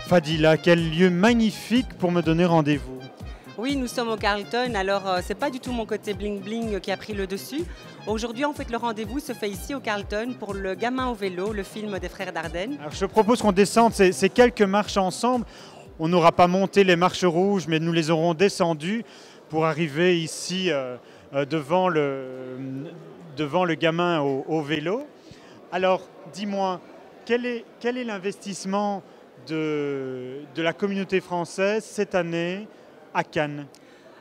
Fadila, quel lieu magnifique pour me donner rendez-vous. Oui, nous sommes au Carlton, alors c'est pas du tout mon côté bling-bling qui a pris le dessus. Aujourd'hui, en fait, le rendez-vous se fait ici au Carlton pour Le Gamin au vélo, le film des frères Dardenne. Alors, je propose qu'on descende ces quelques marches ensemble. On n'aura pas monté les marches rouges, mais nous les aurons descendues pour arriver ici devant le gamin au vélo. Alors, dis-moi, quel est l'investissement de la communauté française cette année à Cannes?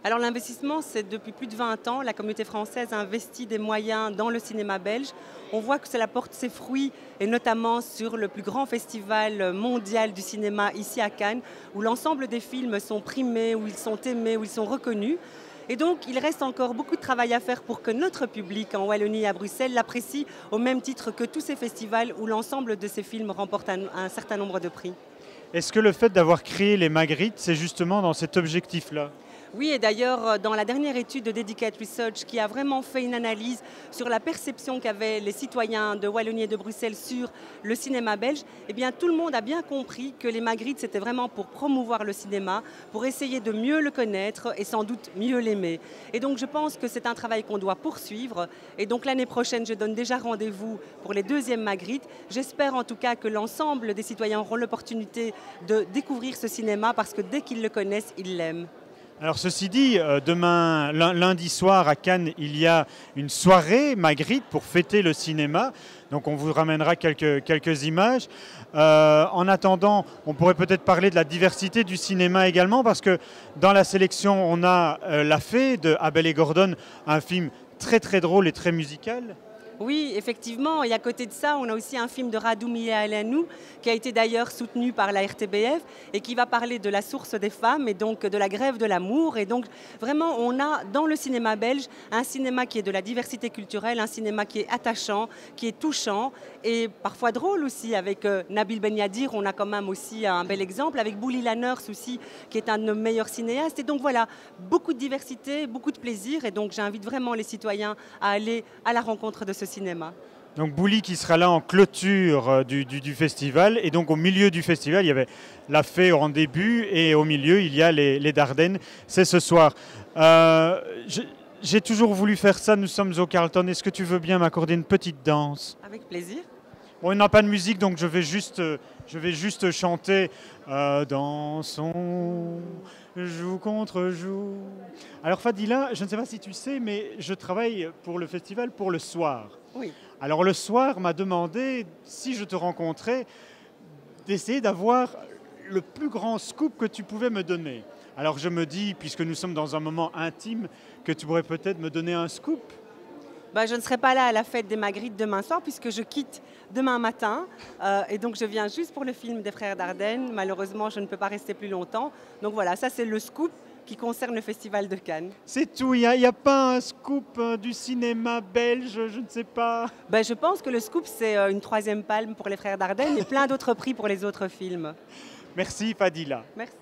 Alors l'investissement, c'est depuis plus de 20 ans. La communauté française investit des moyens dans le cinéma belge. On voit que cela porte ses fruits, et notamment sur le plus grand festival mondial du cinéma ici à Cannes, où l'ensemble des films sont primés, où ils sont aimés, où ils sont reconnus. Et donc, il reste encore beaucoup de travail à faire pour que notre public en Wallonie et à Bruxelles l'apprécie au même titre que tous ces festivals où l'ensemble de ces films remportent un certain nombre de prix. Est-ce que le fait d'avoir créé les Magritte, c'est justement dans cet objectif-là? Oui, et d'ailleurs, dans la dernière étude de Dedicate Research, qui a vraiment fait une analyse sur la perception qu'avaient les citoyens de Wallonie et de Bruxelles sur le cinéma belge, eh bien, tout le monde a bien compris que les Magritte, c'était vraiment pour promouvoir le cinéma, pour essayer de mieux le connaître et sans doute mieux l'aimer. Et donc, je pense que c'est un travail qu'on doit poursuivre. Et donc, l'année prochaine, je donne déjà rendez-vous pour les deuxièmes Magritte. J'espère en tout cas que l'ensemble des citoyens auront l'opportunité de découvrir ce cinéma parce que dès qu'ils le connaissent, ils l'aiment. Alors ceci dit, demain, lundi soir à Cannes, il y a une soirée Magritte pour fêter le cinéma. Donc on vous ramènera quelques images. En attendant, on pourrait peut-être parler de la diversité du cinéma également, parce que dans la sélection, on a La Fée de Abel et Gordon, un film très très drôle et très musical. Oui, effectivement. Et à côté de ça, on a aussi un film de Radu Mihailanu qui a été d'ailleurs soutenu par la RTBF et qui va parler de la source des femmes et donc de la grève de l'amour. Et donc vraiment, on a dans le cinéma belge un cinéma qui est de la diversité culturelle, un cinéma qui est attachant, qui est touchant et parfois drôle aussi. Avec Nabil Ben Yadir, on a quand même aussi un bel exemple. Avec Bouli Lanners aussi, qui est un de nos meilleurs cinéastes. Et donc voilà, beaucoup de diversité, beaucoup de plaisir. Et donc j'invite vraiment les citoyens à aller à la rencontre de ce cinéma. Donc Bouli qui sera là en clôture du festival, et donc au milieu du festival il y avait La Fée en début et au milieu il y a les Dardennes, c'est ce soir. J'ai toujours voulu faire ça, nous sommes au Carlton, est-ce que tu veux bien m'accorder une petite danse? Avec plaisir. Bon, il n'y a pas de musique donc je vais juste chanter dansons, joue contre joue. Alors Fadila, je ne sais pas si tu sais, mais je travaille pour le festival pour le soir. Oui. Alors le soir m'a demandé, si je te rencontrais, d'essayer d'avoir le plus grand scoop que tu pouvais me donner. Alors je me dis, puisque nous sommes dans un moment intime, que tu pourrais peut-être me donner un scoop. Je ne serai pas là à la fête des Magritte demain soir puisque je quitte demain matin et donc je viens juste pour le film des frères Dardenne. Malheureusement, je ne peux pas rester plus longtemps. Donc voilà, ça c'est le scoop qui concerne le Festival de Cannes. C'est tout, il n'y a pas un scoop du cinéma belge, je ne sais pas. Je pense que le scoop c'est une 3e palme pour les frères Dardenne et plein d'autres prix pour les autres films. Merci Fadila. Merci.